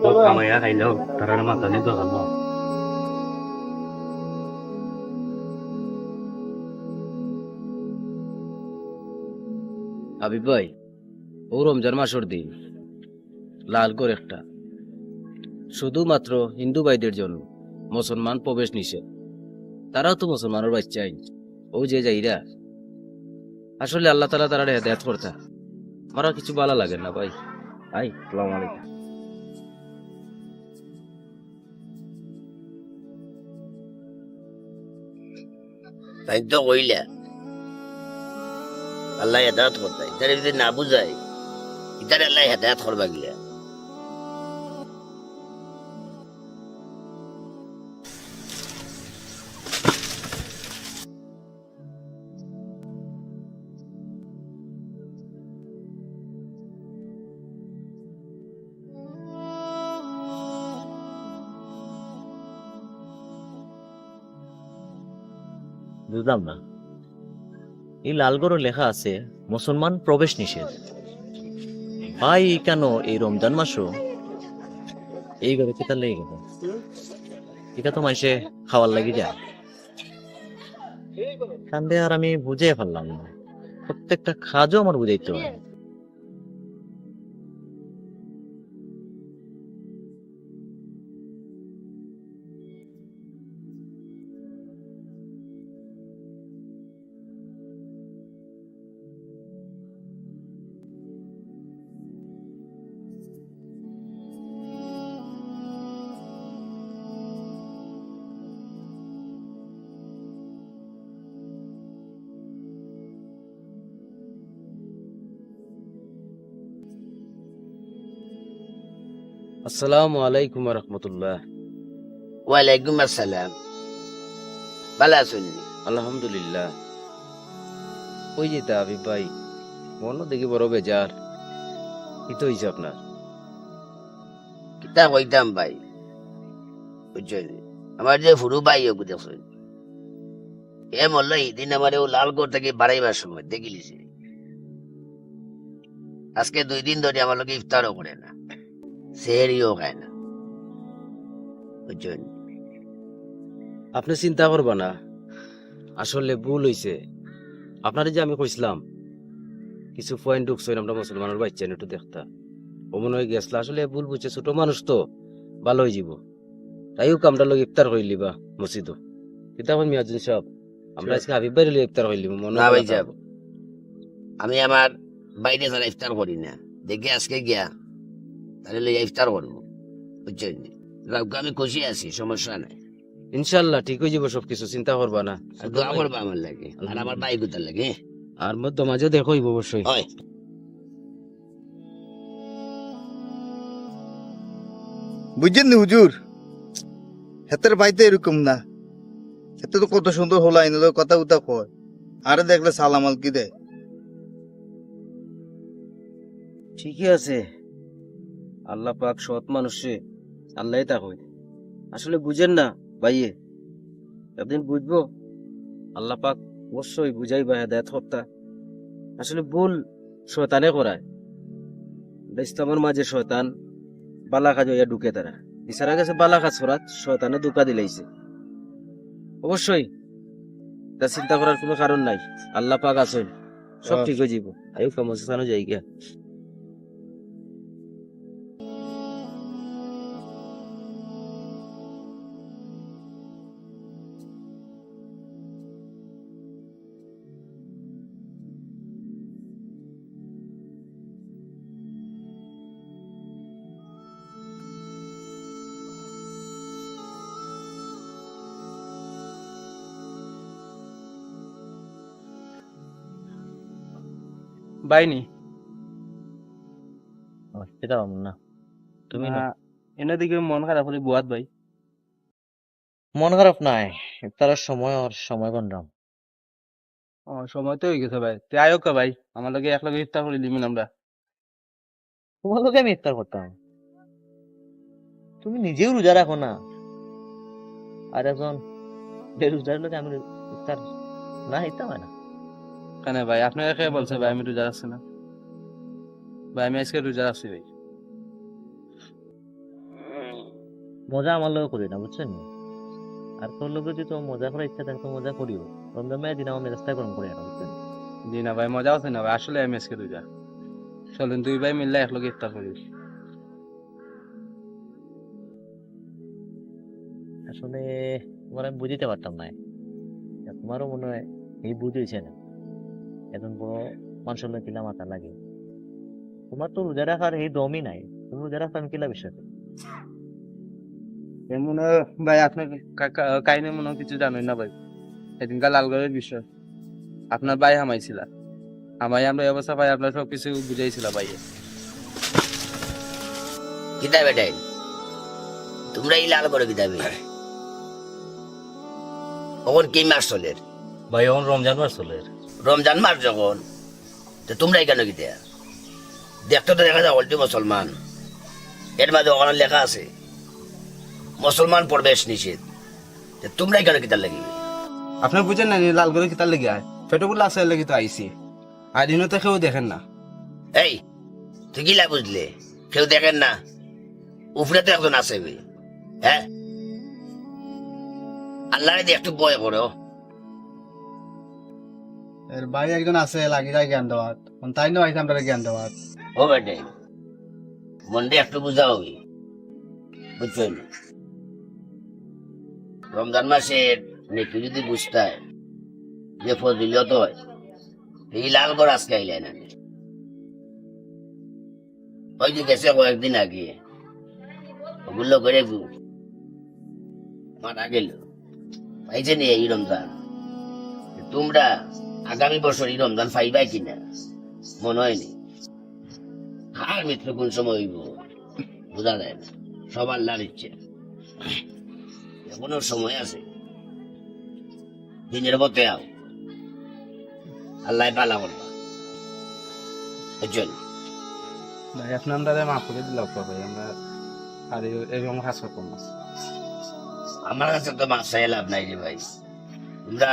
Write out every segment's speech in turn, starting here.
কামাইয়া খাইলেও তারা মাথা নিতে পারবো। হাবিব ভাই, ও রমজান মাসের দিন লাল করে একটা শুধুমাত্র হিন্দু ভাইদের জন্য মুসলমান প্রবেশ নিষেধ। তারাও তো মুসলমানের বাচ্চাই, ও যে যাইরা আসলে আল্লাহ তালা তারা হেদায়ত করতা। আমার আর কিছু ভালো লাগে না ভাই। ভাই সালাম আলাইকুম। তাই তো কইলা আল্লাহ হেদায়ত করতাই, ইতারে যদি না বুঝাই ইতারে আল্লাহ হেদায়ত করবা গিয়া। বুঝলাম না, এই লালগড়ে লেখা আছে মুসলমান প্রবেশ নিষেধ। ভাই কেন এই রমজান মাসও এইভাবে কেতা লেগে গেল? এটা তো মাসে খাওয়ার লাগি যায় কান্দে, আর আমি বুঝে ফেললাম না। প্রত্যেকটা কাজও আমার বুঝাইতে হয়। আসসালামু আলাইকুম রহমতুল্লাহ। ওয়ালাইকুম আসসালাম। ভালো আছেন? আলহামদুলিল্লাহ। ওই যেতে হাবিব ভাই, মনও দেখি বড় বেজার। কি তো হয়েছে আপনার? কিতা কইতাম ভাই, বুঝছেন আমার যে ফুরু ভাই ওকে দেখছেন, এ মল্ল এদিন আমার ও লালগড় থেকে বাড়াইবার সময় দেখিলিছে আজকে 2 দিন ধরে আমার লোকে ইফতারও করে না, সেহরিও খায় না, বুঝছেন। আপনি চিন্তা করবা না, আসলে ভুল হইছে। আপনারে যে আমি কইছিলাম কিছু পয়েন্ট ঢুকছেন আমরা মুসলমানের বাচ্চা একটু দেখতা, ও মনে হয় গেছলা। আসলে ভুল বুঝছে, ছোট মানুষ তো, ভালো হয়ে যাব। তাইও কামটা লোক ইফতার হইলি বা মসজিদ কিতাব মিয়াজুন সাহেব, আমরা আজকে হাবিব ভাই ইফতার হইলি মনে না ভাই করা যাব, আমি আমার বাইরে ছাড়া ইফতার করি না, দেখে আজকে গিয়া তাহলে লইয়া ইফতার করবো, বুঝছেন। আমি খুশি আছি, সমস্যা নাই। ইনশাল্লাহ ঠিক হয়ে যাব সবকিছু, চিন্তা করবা না। আর দোয়া করবা আমার লাগে আর আমার ভাই গুতার লাগে। আর মধ্যে মাঝে দেখো হইব অবশ্যই। হয় বুঝছেন নি হুজুর, হেতের বাইতে এরকম না। হেতে তো কত সুন্দর হলো আইন কথা উতা কয়, আরে দেখলে সালামাল কি দেয়। ঠিকই আছে, আল্লাহ পাক সৎ মানুষে আল্লাহ তা কই। আসলে বুঝেন না ভাইয়ে, একদিন বুঝবো। আল্লাহ পাক অবশ্যই বুঝাইবা, হেদায়েত হত্যা। আসলে ভুল শয়তানে করায়। ইসলামের মাঝে শয়তান বালা কাজ হইয়া ঢুকে তারা, ইসারা গেছে বালা কাজ করাত শয়তানে ধোঁকা দিলাইছে। অবশ্যই তা চিন্তা করার কোনো কারণ নাই, আল্লাহ পাক আছেন, সব ঠিক হয়ে যাব। আয়ু কামসানো যাই গিয়া। বাইনি সেটা না, তুমি না। এনে দিকে মন খারাপ হলে বুয়াত ভাই। মন খারাপ নাই, ইফতারের সময় আর সময় গন্ডাম। ও সময় তো হয়ে গেছে ভাই, তে আয়ো কা ভাই, আমার লগে এক লগে ইফতার করে দিবেন আমরা। তোমার লোকে আমি ইফতার করতাম, তুমি নিজেও রোজা রাখো না, আর একজন বেরোজগার লোকে আমি ইফতার না ইতা হয় না। কেন ভাই, আপনার কে বলছে ভাই আমি রোজা রাখছি না? ভাই আমি আজকে রোজা রাখছি ভাই। মজা আমার লোক করি না বুঝছেন, আর তোর লোকে যদি তোর মজা করার ইচ্ছা থাকে তো মজা করিও, রমজান মাসের দিন আমার মেজাজটা গরম করি না বুঝছেন। জি না ভাই, মজা আছে না ভাই, আসলে আমি আজকে দুইটা চলেন দুই ভাই মিললে এক লগে ইফতার করি। আসলে তোমার আমি বুঝিতে পারতাম না, তোমারও মনে হয় এই বুঝেছে না, এখন বড় মানুষের লোক কিলা মাথা লাগে। তোমার তো রোজা রাখার এই দমই নাই, তুমি রোজা রাখার কিলা বিষয়। মনে হয় ভাই আপনার কাহিনী মনে হয় কিছু জানেন না ভাই। সেদিনকার লালগড়ের বিষয় আপনার ভাই হামাইছিল, হামাই আমরা এই অবস্থা ভাই আপনার সবকিছু বুঝাইছিল ভাই। কিতা বেটাই তোমরা এই লাল করে কিতাবে কখন কি মাস চলে? ভাই এখন রমজান মাস চলে। রমজান মাস যখন, তো তোমরাই কেন কিতা? দেখতে তো দেখা যায় অলটি মুসলমান, এর মাঝে ওখানে লেখা আছে মুসলমান প্রবেশ নিষেধ, তো তোমরাই কেন কিতার লাগিবে? আপনি বুঝেন না লালগড়ে কিতার লেগে আয় ফেটোগুলো আছে লেগে তো আইসি, আর দিনও তো কেউ দেখেন না। এই তুই কিলা বুঝলে কেউ দেখেন না? উপরে তো একজন আছে বে, হ্যাঁ আল্লাহরে দিয়ে একটু ভয় করো। এর ভাই একজন আছে লাগি যায় জ্ঞান দেওয়ার, তাই নয় আমরা জ্ঞান দেওয়ার। ও বেটে মনটা একটু বুঝা হবে বুঝছেন। রমজান মাসের নেকি যদি বুঝতে হয় যে ফজিলত হয়, এই লাল করে আজকে আইলেন না। ওই যে গেছে কয়েকদিন আগে ওগুলো করে মারা গেল, পাইছে নি এই রমজান? তোমরা আগামী বছর এই রমজান পাইবাই কিনা মনে হয়নি। আর মৃত্যু কোন সময় হইব বোঝা যায় না, সব আল্লাহর ইচ্ছে। এখনো সময় আছে, দিনের পথে আও, আল্লাহ পালা করবা বুঝছেন। ভাই আপনি আমরা মাফ করে দিলাম ভাই, আমরা আর এরকম কাজ করবো না। আমার কাছে তো মাফ চাই লাভ নাই রে ভাই, তোমরা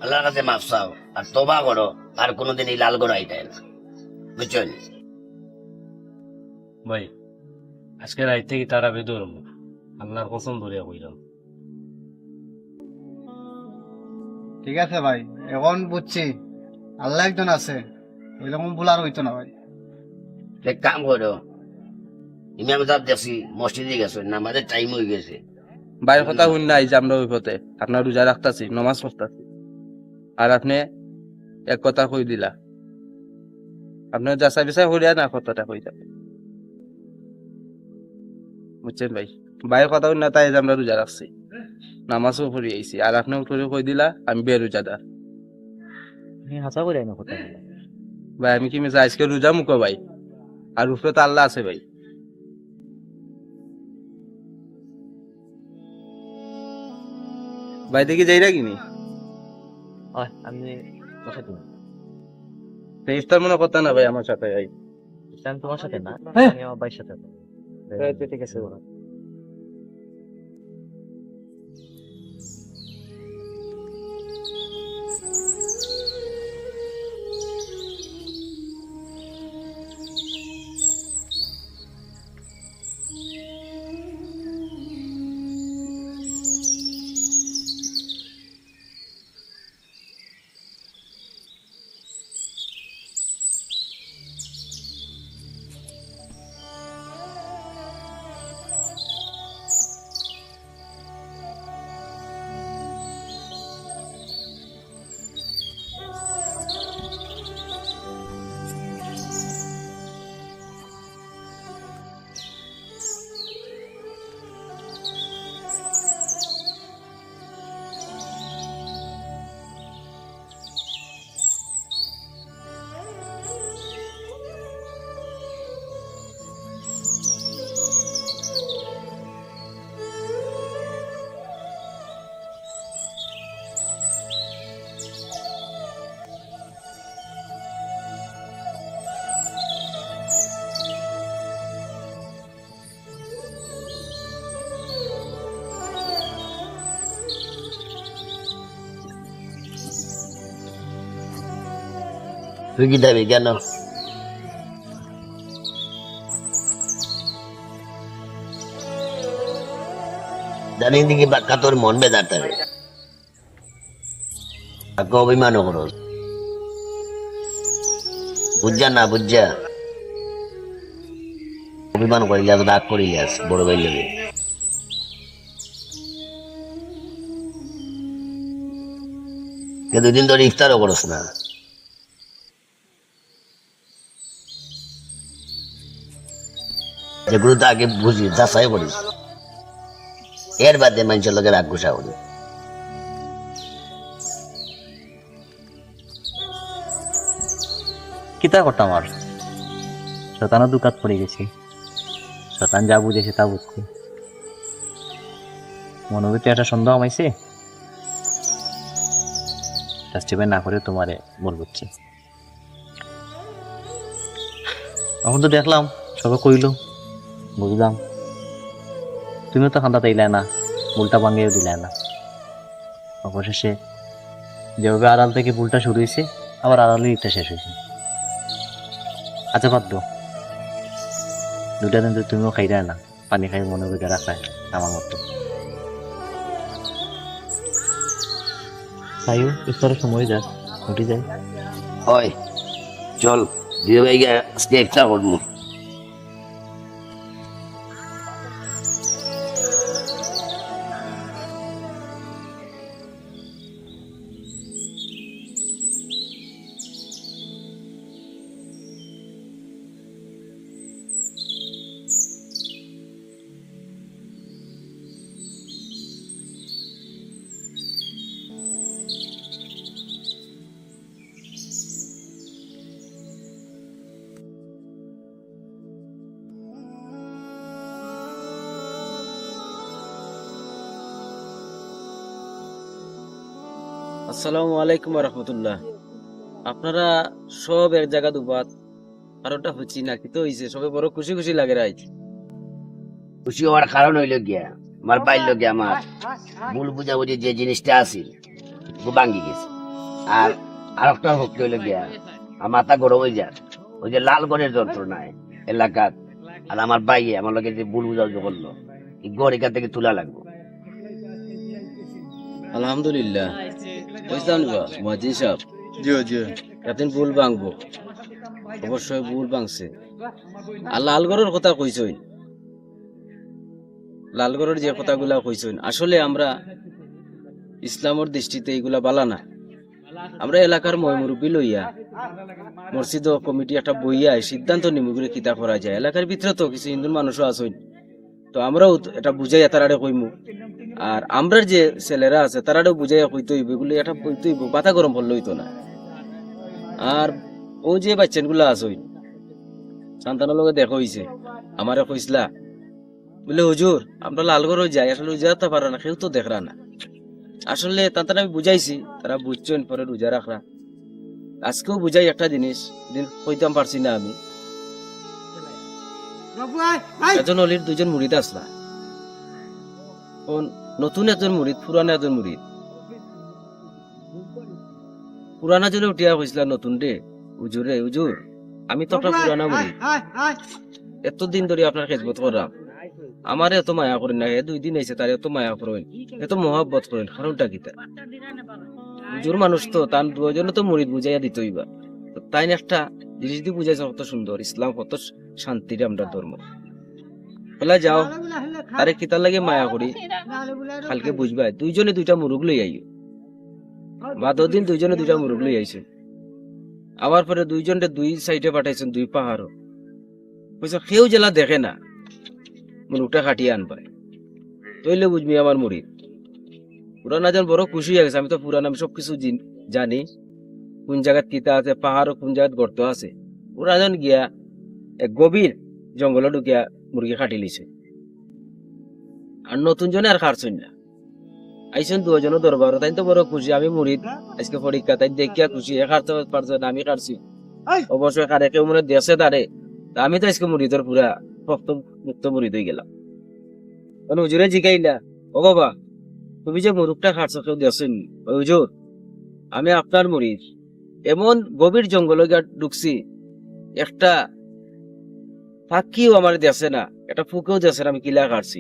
আল্লাহর কাছে মাফ চাও আর তোবা করো, আর কোনোদিন এই লাল গড় আইটাই না বুঝছেন। ভাই আজকে রাত থেকে তারা বেদর আল্লাহর কসম ধরিয়া কইলাম। ঠিক আছে ভাই, এখন বুঝছি আল্লাহ একজন আছে, ওইরকম ভুল আর হইতো না ভাই। এক কাম করো, ইমাম সাহেব দেখছি মসজিদে গেছে, নামাজের টাইম হয়ে গেছে। বাইরের কথা শুন নাই যে আমরা ওই পথে আপনার রোজা রাখতাছি, নমাজ পড়তাছি, আর আপনি এক কথা কই দিলা। আপনার যাচাই বিচাই করিয়া না কথাটা কই যাবে বুঝছেন ভাই। বাইরের কথা শুন না তাই যে আমরা রোজা রাখছি, নামাজও পড়ি আইছি, আর আপনি উঠে কই দিলা আমি বেরোজাদার। হাসা করে না কথা বলে। ভাই আমি কি মিছা আজকে রোজা মুখো ভাই, আর উপরে তো আল্লাহ আছে ভাই। ভাই দেখি যাই না কিনি আমি বসে তুমি ইফতার মনে কথা না ভাই আমার সাথে ভাই। আমি তোমার সাথে না, আমি আমার ভাইয়ের সাথে আছি। ঠিক আছে তুই কি যাবি কেন? জানি দিকে বাক্কা তোর মন বেদার তারে অভিমানও করো বুঝা না বুঝা অভিমান করিলে রাগ করিলে বড় ভাই লাগে দুদিন ধরে ইফতারও করস না যেগুলো তো আগে বুঝি যাচাই করিস এর বাদে মানুষের লোকের রাগ গুসা করি কিতা করতাম আর শতানো দুকাত পড়ে গেছি শতান যা বুঝেছে তা বুঝছি মনোভূতি একটা সন্দেহ আমাইছে জাস্টিফাই না করে তোমারে বলবুচ্ছি এখন তো দেখলাম সবাই কইলো বুঝলাম তুমিও তো খান্দা তাইলে না ভুলটা ভাঙিয়েও দিলে না অবশেষে যেভাবে আড়াল থেকে ভুলটা শুরু হয়েছে আবার আড়ালেই ইটা শেষ হয়েছে আচ্ছা বাদ দো দুটা দিন তো তুমিও খাই না পানি খাই মনে করে রাখায় আমার মতো খাইও ইফতারের সময় যাক উঠে যায় হয় চল দিয়ে ভাই আজকে একটা করবো আসসালামু আলাইকুম রহমতুল্লাহ। আপনারা সব এক জায়গা দুবাত কারণটা হচ্ছি না কি তো হয়েছে সবে বড় খুশি খুশি লাগে রাইট খুশি হওয়ার কারণ হইল গিয়া আমার বাইর গিয়া আমার ভুল বুঝাবুঝি যে জিনিসটা আছিল ভাঙ্গি গেছে আর আরেকটা ভক্তি হইল গিয়া আমার মাথা গরম হয়ে যায় ওই যে লালগড়ের যন্ত্রণায় এলাকাত আর আমার বাইয়ে আমার লোকের যে ভুল বুঝাবুঝি করলো এই গড় এখান থেকে তোলা লাগবো আলহামদুলিল্লাহ বুঝলাম মহাজিন সাহেব জিও জিও এতদিন ভুল ভাঙবো অবশ্যই ভুল ভাঙছে আর লালগড়ের কথা কইছই লালগড়ের যে কথাগুলা কইছই আসলে আমরা ইসলামের দৃষ্টিতে এগুলা বালা না আমরা এলাকার ময়মুরব্বী লইয়া মসজিদ কমিটি একটা বইয়া সিদ্ধান্ত নিমুগুলো কিতা করা যায় এলাকার ভিতরে তো কিছু হিন্দু মানুষও আসইন তো আমরাও এটা বুঝাইয়া তারারে কইমু আর আমরার যে ছেলেরা আছে তারাও বুঝাইয়া কইতে হইব এগুলো এটা কইতে হইব পাতা গরম পড়লে হইতো না আর ও যে বাচ্চান গুলা আসইন সন্তানের লগে দেখা হইছে আমারে কইসলা বলে হুজুর আমরা লালগড় যাই আসলে রোজা পারে না কেউ তো দেখরা না আসলে তারা আমি বুঝাইছি তারা বুঝছেন পরে রোজা রাখরা আজকেও বুঝাই একটা জিনিস দিন কইতাম পারছি না আমি একজন অলির দুজন মুরিদ আসলা নতুন একজন মুরিদ পুরানা একজন মুরিদ পুরানা জনে উঠিয়া কইসলা নতুন রে হুজুরে হুজুর আমি তো একটা পুরানা মুরিদ এতদিন ধরে আপনার খেজমত করলাম আমার এত মায়া করেন না 2 দিন আইছে তার এত মায়া করেন এত মহব্বত করেন কারণটা কিতা হুজুর মানুষ তো তার দুজনে তো মুরিদ বুঝাইয়া দিত হইবা তাই একটা জিনিস দিয়ে বুঝাইছে কত সুন্দর ইসলাম কত শান্তির আমরা ধর্ম বলা যাও আরে কিতার লাগে মায়া করি কালকে বুঝবা দুইজনে দুইটা মুরুগ লই আইও বা 2 দিন দুইজনে দুইটা মুরুগ লই আইছে আবার পরে দুইজনে দুই সাইডে পাঠাইছেন 2 পাহাড়ও বুঝছো কেউ জেলা দেখে না মুরুগটা কাটিয়ে আনবাই তইলে বুঝবি আমার মুরিদ পুরানা জন বড় খুশি হয়ে গেছে আমি তো পুরানা সবকিছু জানি কোন জায়গাত কিতা আছে পাহাড় কোন জায়গাত গর্ত আছে পুরাজন গিয়া এক গভীর জঙ্গলে ঢুকিয়া মুরগি কাটি লিছে আর নতুন জনে আর খারছই না আইসেন 2 জন দরবার তাই তো বড় খুশি আমি মুরিদ আজকে পরীক্ষা তাই দেখিয়া খুশি খারতে পারছে না আমি খারছি অবশ্যই খারে কেউ মনে দেশে দাঁড়ে তা আমি তো আজকে মুরিদর পুরা ভক্ত মুক্ত মুরিদ হয়ে গেলাম হুজুরে জিগাইলা ও বাবা তুমি যে মুরুগটা খাটছো কেউ দেশেন হুজুর আমি আপনার মুরিদ এমন গভীর জঙ্গলে ঢুকছি একটা ফাঁকিও আমার দেশে না একটা ফুকেও দেশে না আমি কিলা কাটছি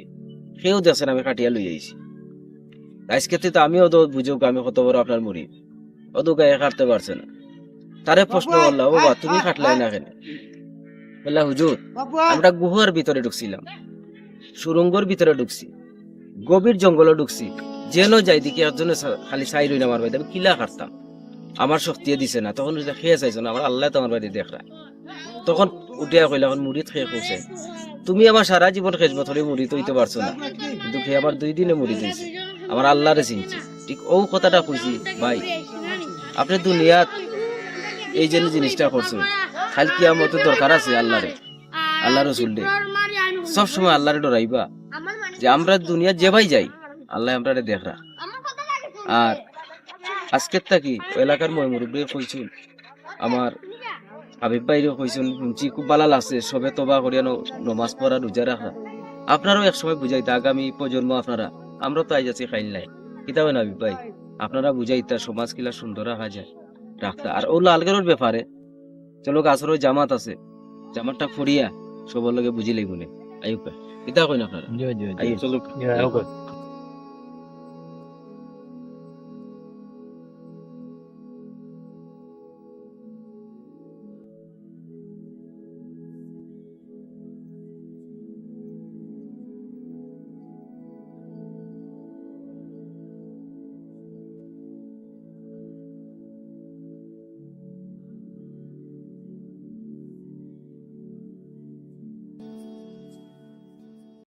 সেও দেখছেন আমি কাটিয়া লই আইছি আজকে তো আমিও তো বুঝুক আমি কত বড় আপনার মুড়ি অত গায়ে কাটতে পারছে না তারে প্রশ্ন করলাম ও বা তুমি কাটলাই না কেন বললা হুজুর আমরা গুহার ভিতরে ঢুকছিলাম সুরঙ্গর ভিতরে ঢুকছি গভীর জঙ্গলে ঢুকছি যেন যাই দিকে একজনে খালি চাই রইন আমার বাড়িতে আমি কিলা কাটতাম আমার শক্তি দিছে না তখন খেয়ে চাইছো না আমার আল্লাহ তোমার বাড়ি দেখরা তখন উঠিয়া কইলা এখন মুড়িত খেয়ে কইছে তুমি আমার সারা জীবন খেজমত হলে মুড়ি তৈতে পারছো না কিন্তু খেয়ে আবার 2 দিনে মুড়ি দিয়েছি আমার আল্লাহরে চিনছি ঠিক ও কথাটা কইছি ভাই আপনি দুনিয়াত এই যে জিনিসটা করছেন খালি কি আমার দরকার আছে আল্লাহরে আল্লাহ রসুল রে সবসময় আল্লাহরে ডরাইবা যে আমরা দুনিয়া যে ভাই যাই আল্লাহ আমরা দেখরা আর আজকের থাকি এলাকার মই মুরব্বী কইছুন আমার হাবিব ভাইরে কইছুন শুনছি খুব ভালো লাগছে সবে তোবা করিয়া নমাজ পড়া রোজা রাখা আপনারাও একসময় বুঝাইতা আগামী প্রজন্ম আপনারা আমরা তো আইজ আছি খাইল নাই কিতাবে না হাবিব ভাই আপনারা বুঝাইতা সমাজ কিলা সুন্দর রাখা যায় রাখতা আর ও লালগড়ের ব্যাপারে চলো গাছের ওই জামাত আছে জামাতটা ফরিয়া সবার লগে বুঝি লাগবে আইব কিতা কইন আপনারা আইব চলো